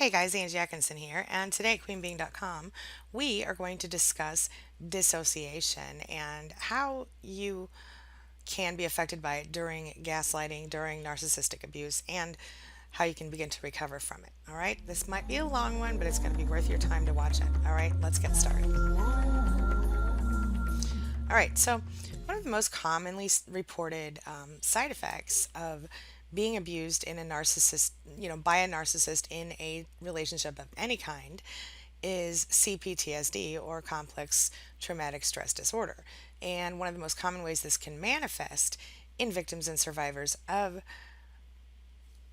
Hey guys, Angie Atkinson here, and today at queenbeing.com, we are going to discuss dissociation and how you can be affected by it during gaslighting, during narcissistic abuse, and how you can begin to recover from it. All right, this might be a long one, but it's going to be worth your time to watch it. All right, let's get started. All right, so one of the most commonly reported side effects of being abused in a narcissist, by a narcissist in a relationship of any kind is CPTSD or complex traumatic stress disorder. And one of the most common ways this can manifest in victims and survivors of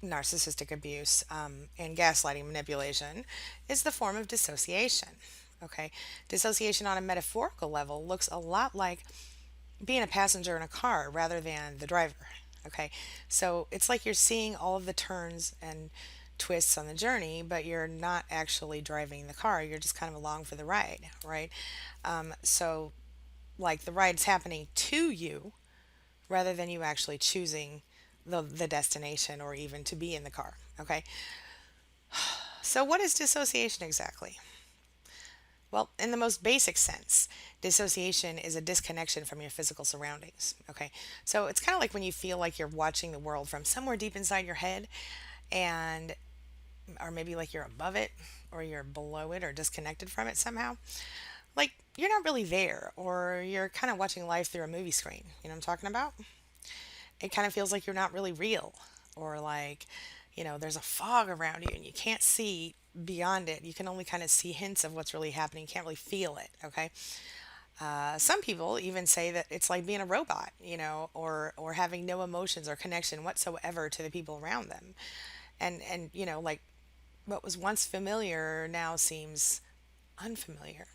narcissistic abuse and gaslighting manipulation is the form of dissociation. Okay, dissociation on a metaphorical level looks a lot like being a passenger in a car rather than the driver. Okay, so it's like you're seeing all of the turns and twists on the journey, but you're not actually driving the car. You're just kind of along for the ride, right? So, like the ride's happening to you rather than you actually choosing the destination or even to be in the car. Okay, so what is dissociation exactly? Well, in the most basic sense, dissociation is a disconnection from your physical surroundings. Okay. So it's kind of like when you feel like you're watching the world from somewhere deep inside your head, and, or maybe like you're above it, or you're below it, or disconnected from it somehow. Like you're not really there, or you're kind of watching life through a movie screen. You know what I'm talking about? It kind of feels like you're not really real, or like, there's a fog around you and you can't see beyond it. You can only kind of see hints of what's really happening. You can't really feel it. Okay. Some people even say that it's like being a robot, or having no emotions or connection whatsoever to the people around them. And like what was once familiar now seems unfamiliar.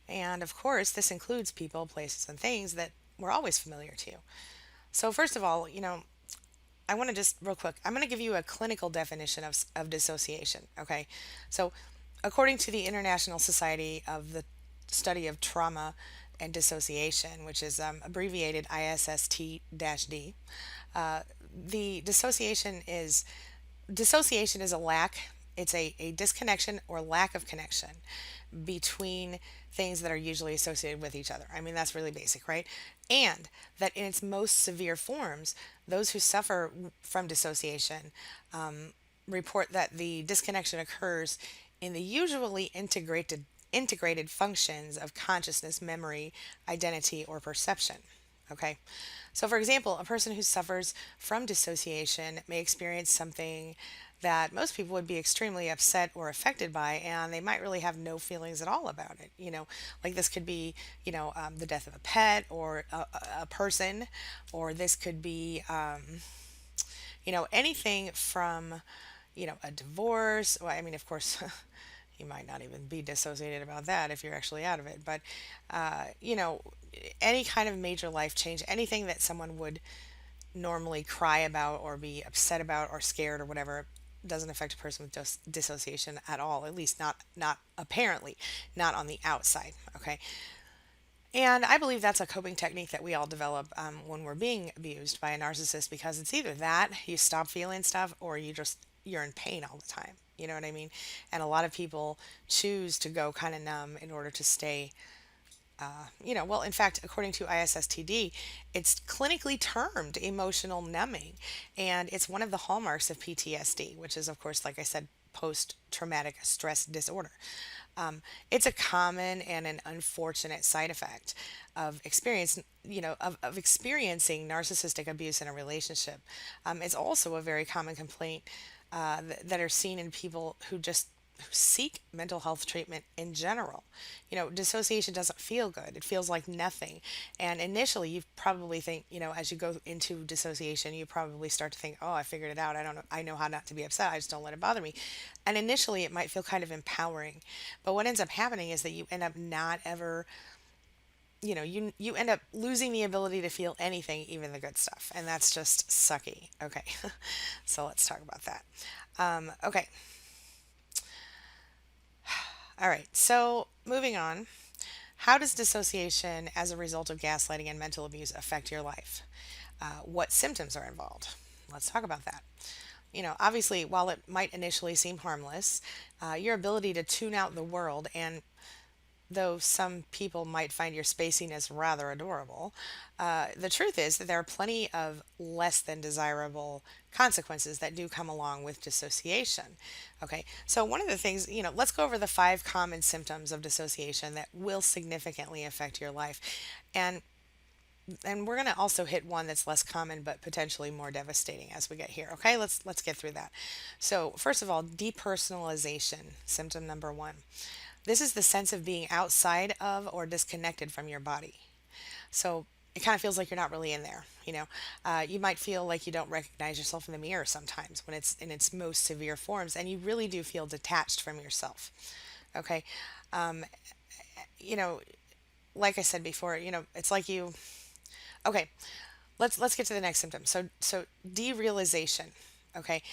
And of course, this includes people, places, and things that were always familiar to you. So first of all, I want to just real quick, I'm going to give you a clinical definition of dissociation. Okay. So, according to the International Society of the Study of Trauma and Dissociation, which is abbreviated ISST-D, the dissociation is a lack, it's a disconnection or lack of connection between things that are usually associated with each other. I mean, that's really basic, right? And that in its most severe forms, those who suffer from dissociation report that the disconnection occurs in the usually integrated functions of consciousness, memory, identity, or perception. Okay. So, for example, a person who suffers from dissociation may experience something that most people would be extremely upset or affected by, and they might really have no feelings at all about it. Like this could be, the death of a pet or a person, or this could be, anything from, a divorce. Well, I mean, of course, you might not even be dissociated about that if you're actually out of it, but, any kind of major life change, anything that someone would normally cry about or be upset about or scared or whatever doesn't affect a person with dissociation at all, at least not apparently, not on the outside. Okay. And I believe that's a coping technique that we all develop when we're being abused by a narcissist, because it's either that you stop feeling stuff or you're in pain all the time. You know what I mean? And a lot of people choose to go kind of numb in order to stay, well, in fact, according to ISSTD, it's clinically termed emotional numbing. And it's one of the hallmarks of PTSD, which is, of course, like I said, post traumatic stress disorder. It's a common and an unfortunate side effect of of experiencing narcissistic abuse in a relationship. It's also a very common complaint that are seen in people who seek mental health treatment in general. Dissociation doesn't feel good. It feels like nothing. And initially, you probably think, as you go into dissociation, you probably start to think, oh, I figured it out. I don't know. I know how not to be upset. I just don't let it bother me. And initially, it might feel kind of empowering. But what ends up happening is that you end up not ever, you end up losing the ability to feel anything, even the good stuff. And that's just sucky. Okay. So let's talk about that. Okay. All right, so moving on. How does dissociation as a result of gaslighting and mental abuse affect your life? What symptoms are involved? Let's talk about that. Obviously, while it might initially seem harmless, your ability to tune out the world, and though some people might find your spaciness rather adorable, the truth is that there are plenty of less than desirable consequences that do come along with dissociation. Okay, so one of the things, let's go over the 5 common symptoms of dissociation that will significantly affect your life. And and we're going to also hit one that's less common but potentially more devastating as we get here. Okay, let's get through that. So, first of all, depersonalization, symptom number 1. This is the sense of being outside of or disconnected from your body. So it kind of feels like you're not really in there. You might feel like you don't recognize yourself in the mirror sometimes when it's in its most severe forms, and you really do feel detached from yourself. Okay, you know, like I said before, it's like you. Okay, let's get to the next symptom. So derealization. Okay,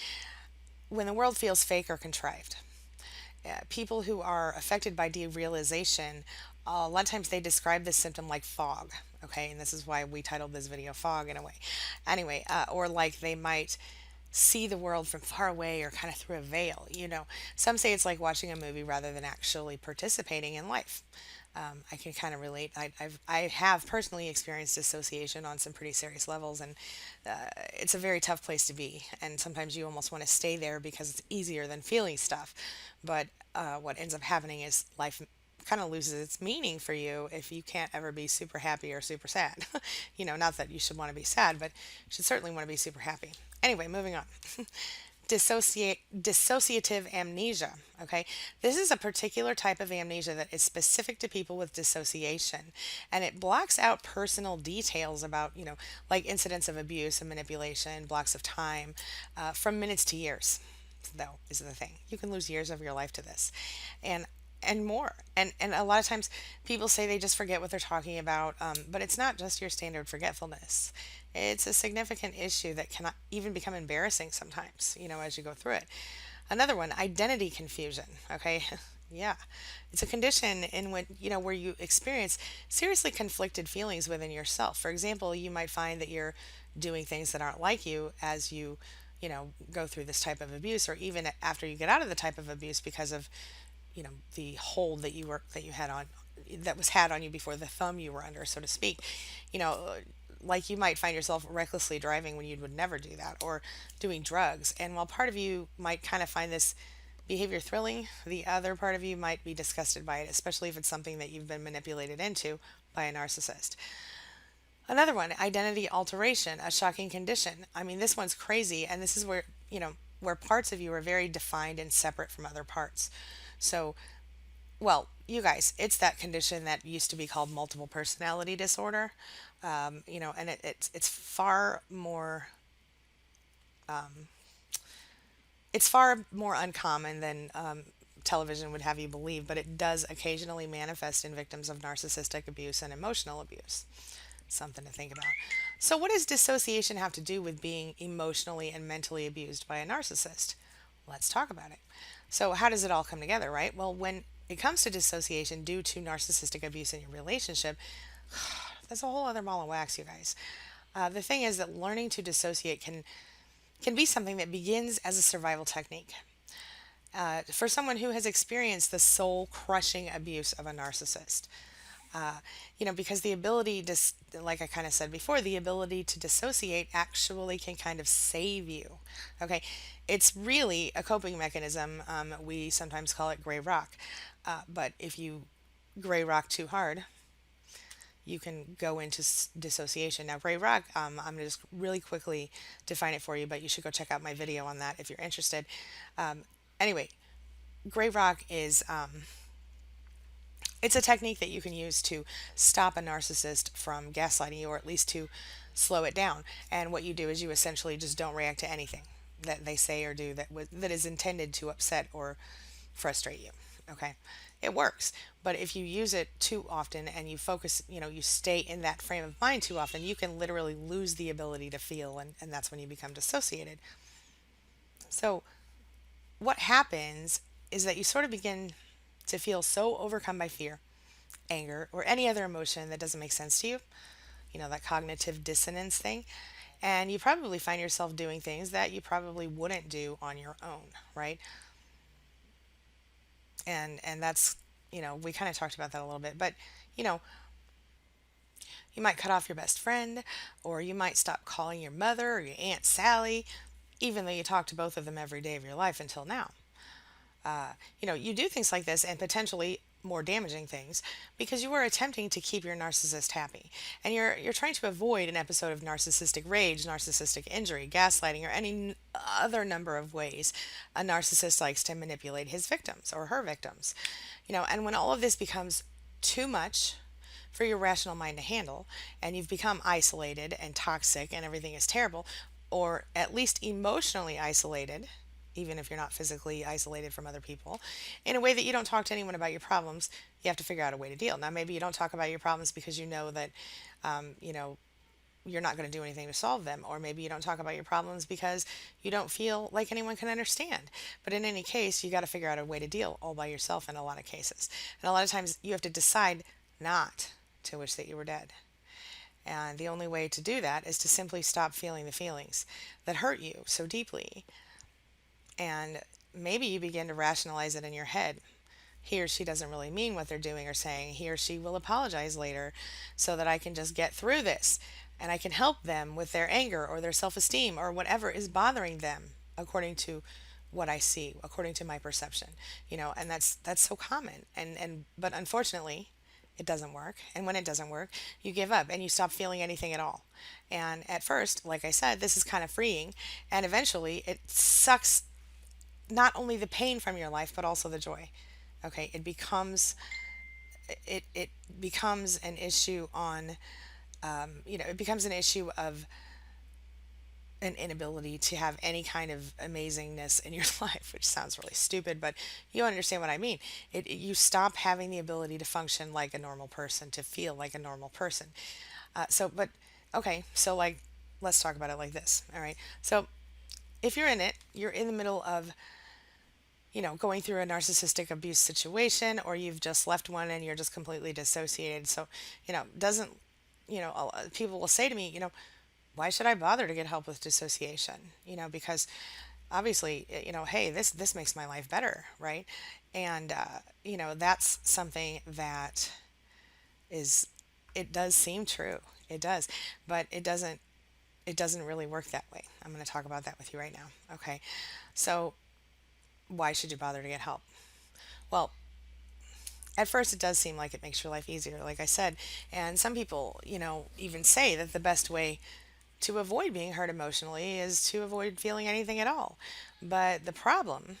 when the world feels fake or contrived. People who are affected by derealization, a lot of times they describe this symptom like fog. Okay, and this is why we titled this video Fog in a way. Anyway, or like they might see the world from far away or kind of through a veil. Some say it's like watching a movie rather than actually participating in life. I can kind of relate. I have personally experienced dissociation on some pretty serious levels, and it's a very tough place to be. And sometimes you almost want to stay there because it's easier than feeling stuff. But what ends up happening is life kind of loses its meaning for you if you can't ever be super happy or super sad. Not that you should want to be sad, but you should certainly want to be super happy. Anyway, moving on. Dissociative amnesia. Okay, this is a particular type of amnesia that is specific to people with dissociation, and it blocks out personal details about, like incidents of abuse and manipulation, blocks of time, from minutes to years. Though is the thing, you can lose years of your life to this, and more. And a lot of times people say they just forget what they're talking about, but it's not just your standard forgetfulness. It's a significant issue that can even become embarrassing sometimes, as you go through it. Another one, identity confusion. Okay. Yeah. It's a condition in which, where you experience seriously conflicted feelings within yourself. For example, you might find that you're doing things that aren't like you as go through this type of abuse, or even after you get out of the type of abuse because of, the hold that you had on, that was had on you before, the thumb you were under, so to speak. You know, like you might find yourself recklessly driving when you would never do that, or doing drugs. And while part of you might kind of find this behavior thrilling, the other part of you might be disgusted by it, especially if it's something that you've been manipulated into by a narcissist. Another one, identity alteration, a shocking condition. I mean, this one's crazy, and this is where, where parts of you are very defined and separate from other parts. So, well, you guys, it's that condition that used to be called multiple personality disorder. And it's far more uncommon than television would have you believe, but it does occasionally manifest in victims of narcissistic abuse and emotional abuse. Something to think about. So, what does dissociation have to do with being emotionally and mentally abused by a narcissist? Let's talk about it. So, how does it all come together, right? Well, when it comes to dissociation due to narcissistic abuse in your relationship, that's a whole other ball of wax, you guys. The thing is that learning to dissociate can be something that begins as a survival technique. For someone who has experienced the soul crushing abuse of a narcissist. Because the ability to, like I kind of said before, the ability to dissociate actually can kind of save you. Okay, it's really a coping mechanism. We sometimes call it gray rock, but if you gray rock too hard, you can go into dissociation. Now, gray rock, I'm going to just really quickly define it for you, but you should go check out my video on that if you're interested. Anyway, gray rock is. It's a technique that you can use to stop a narcissist from gaslighting you, or at least to slow it down. And what you do is you essentially just don't react to anything that they say or do that is intended to upset or frustrate you. Okay, it works. But if you use it too often and you focus, you stay in that frame of mind too often, you can literally lose the ability to feel, and that's when you become dissociated. So, what happens is that you sort of begin to feel so overcome by fear, anger, or any other emotion that doesn't make sense to you, that cognitive dissonance thing, And you probably find yourself doing things that you probably wouldn't do on your own, right? And that's, we kind of talked about that a little bit, but you know, you might cut off your best friend, or you might stop calling your mother or your Aunt Sally, even though you talk to both of them every day of your life until now. You do things like this and potentially more damaging things because you are attempting to keep your narcissist happy. And you're trying to avoid an episode of narcissistic rage, narcissistic injury, gaslighting, or any other number of ways a narcissist likes to manipulate his victims or her victims. And when all of this becomes too much for your rational mind to handle, and you've become isolated and toxic and everything is terrible, or at least emotionally isolated, even if you're not physically isolated from other people, in a way that you don't talk to anyone about your problems, you have to figure out a way to deal. Now, maybe you don't talk about your problems because you know that, you're not going to do anything to solve them, or maybe you don't talk about your problems because you don't feel like anyone can understand. But in any case, you got to figure out a way to deal all by yourself in a lot of cases. And a lot of times, you have to decide not to wish that you were dead. And the only way to do that is to simply stop feeling the feelings that hurt you so deeply. And maybe you begin to rationalize it in your head. He or she doesn't really mean what they're doing or saying. He or she will apologize later so that I can just get through this and I can help them with their anger or their self esteem or whatever is bothering them according to what I see, according to my perception. And that's so common. But unfortunately, it doesn't work. And when it doesn't work, you give up and you stop feeling anything at all. And at first, like I said, this is kind of freeing. And eventually, it sucks not only the pain from your life, but also the joy. Okay, it becomes an issue on, it becomes an issue of an inability to have any kind of amazingness in your life, which sounds really stupid, but you understand what I mean. You stop having the ability to function like a normal person, to feel like a normal person. Okay, so like, let's talk about it like this. All right. So if you're in the middle of, going through a narcissistic abuse situation, or you've just left one and you're just completely dissociated. So, doesn't, people will say to me, why should I bother to get help with dissociation? Because obviously, hey, this makes my life better, right? And that's something that is, it does seem true. It does, but it doesn't really work that way. I'm going to talk about that with you right now. Okay. So, why should you bother to get help? Well, at first it does seem like it makes your life easier, like I said. And some people, even say that the best way to avoid being hurt emotionally is to avoid feeling anything at all. But the problem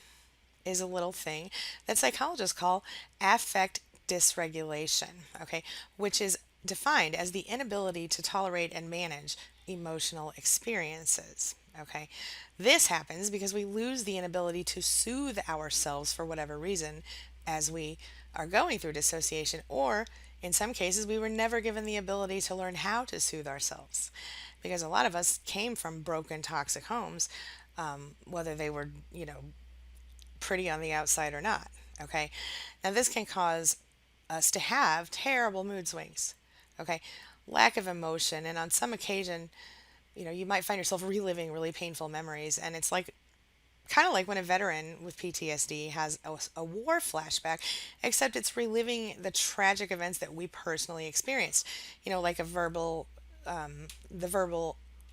is a little thing that psychologists call affect dysregulation, okay, which is defined as the inability to tolerate and manage emotional experiences. Okay, this happens because we lose the inability to soothe ourselves for whatever reason as we are going through dissociation, or in some cases, we were never given the ability to learn how to soothe ourselves because a lot of us came from broken, toxic homes, whether they were, pretty on the outside or not. Okay, now this can cause us to have terrible mood swings. Okay, lack of emotion, and on some occasion, you might find yourself reliving really painful memories, and it's like kind of like when a veteran with PTSD has a war flashback, except it's reliving the tragic events that we personally experienced. Like the verbal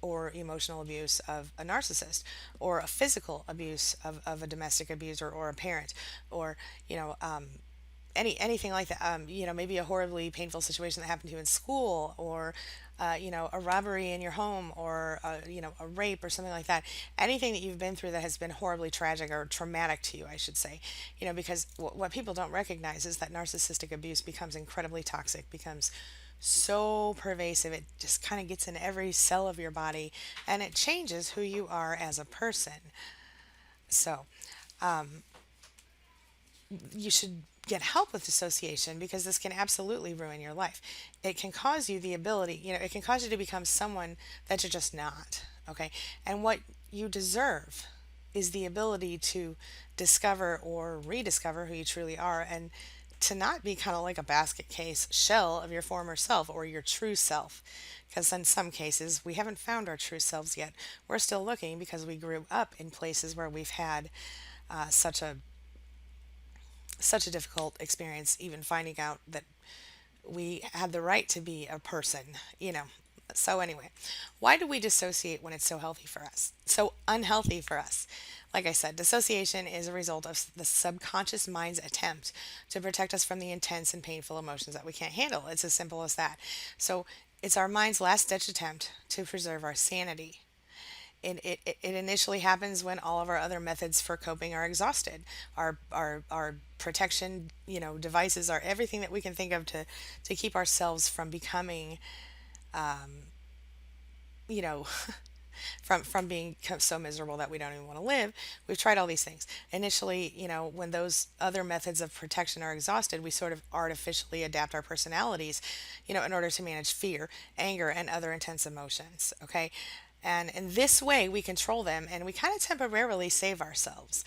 or emotional abuse of a narcissist, or a physical abuse of a domestic abuser or a parent, or anything like that. Maybe a horribly painful situation that happened to you in school, or a robbery in your home, or a rape or something like that. Anything that you've been through that has been horribly tragic or traumatic to you, I should say. Because what people don't recognize is that narcissistic abuse becomes incredibly toxic, becomes so pervasive, it just kind of gets in every cell of your body, and it changes who you are as a person. So, you should get help with dissociation because this can absolutely ruin your life. It can cause you the ability, it can cause you to become someone that you're just not. Okay. And what you deserve is the ability to discover or rediscover who you truly are, and to not be kind of like a basket case shell of your former self or your true self. Because in some cases, we haven't found our true selves yet. We're still looking because we grew up in places where we've had uh, such a such a difficult experience, even finding out that we had the right to be a person, you know. So anyway, why do we dissociate when it's so healthy for us? So unhealthy for us. Like I said, dissociation is a result of the subconscious mind's attempt to protect us from the intense and painful emotions that we can't handle. It's as simple as that. So it's our mind's last ditch attempt to preserve our sanity. It initially happens when all of our other methods for coping are exhausted. Our protection, devices are everything that we can think of to keep ourselves from becoming, you know, from being so miserable that we don't even want to live. We've tried all these things. Initially, when those other methods of protection are exhausted, we sort of artificially adapt our personalities, in order to manage fear, anger, and other intense emotions. Okay. And in this way, we control them and we kind of temporarily save ourselves.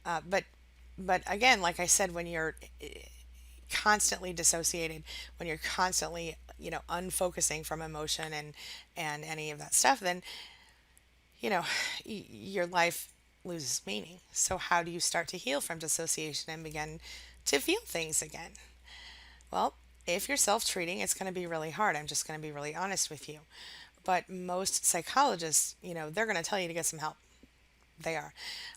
But again, like I said, when you're constantly dissociated, when you're constantly, unfocusing from emotion and any of that stuff, then you know, your life loses meaning. So, how do you start to heal from dissociation and begin to feel things again? Well, if you're self treating, it's going to be really hard. I'm just going to be really honest with you. But most psychologists, they're going to tell you to get some help. They are.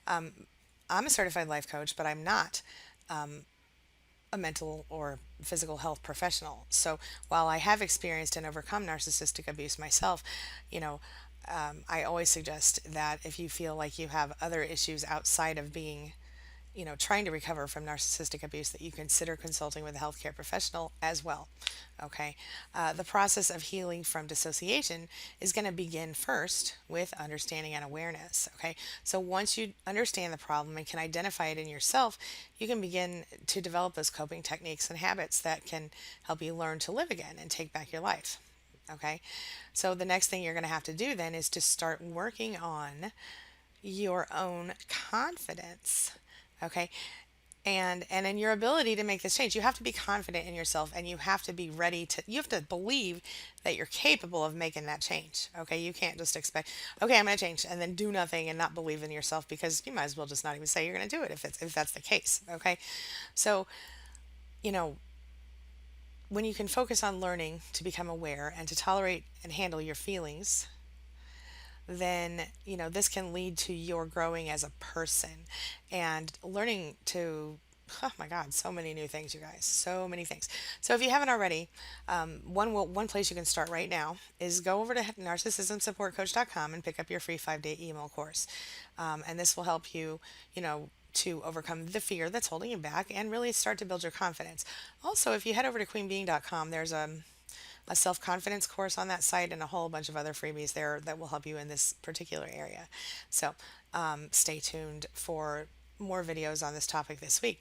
I'm a certified life coach, but I'm not a mental or physical health professional. So while I have experienced and overcome narcissistic abuse myself, you know, I always suggest that if you feel like you have other issues outside of being, trying to recover from narcissistic abuse, that you consider consulting with a healthcare professional as well. Okay. The process of healing from dissociation is going to begin first with understanding and awareness. Okay. So once you understand the problem and can identify it in yourself, you can begin to develop those coping techniques and habits that can help you learn to live again and take back your life. Okay. So the next thing you're going to have to do then is to start working on your own confidence. Okay. And in your ability to make this change, you have to be confident in yourself and you have to be ready to, you have to believe that you're capable of making that change. Okay. You can't just expect, okay, I'm going to change and then do nothing and not believe in yourself, because you might as well just not even say you're going to do it if that's the case. Okay. So, you know, when you can focus on learning to become aware and to tolerate and handle your feelings, then this can lead to your growing as a person and learning to, oh my god, so many new things, you guys, so many things. So if you haven't already, one place you can start right now is go over to narcissismsupportcoach.com and pick up your free 5-day email course, and this will help you, to overcome the fear that's holding you back and really start to build your confidence. Also, if you head over to queenbeing.com, there's a self confidence course on that site and a whole bunch of other freebies there that will help you in this particular area. So stay tuned for more videos on this topic this week.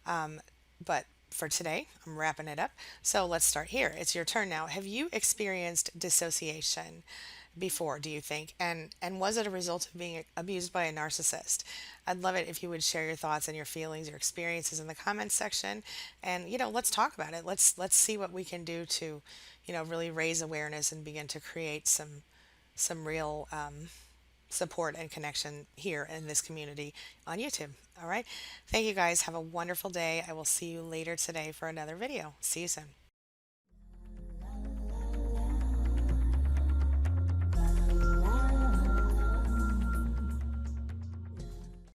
But for today, I'm wrapping it up. So let's start here. It's your turn now. Have you experienced dissociation before, do you think? And was it a result of being abused by a narcissist? I'd love it if you would share your thoughts and your feelings, your experiences in the comments section. And let's talk about it. Let's see what we can do to, really raise awareness and begin to create some real support and connection here in this community on YouTube. All right. Thank you guys. Have a wonderful day. I will see you later today for another video. See you soon.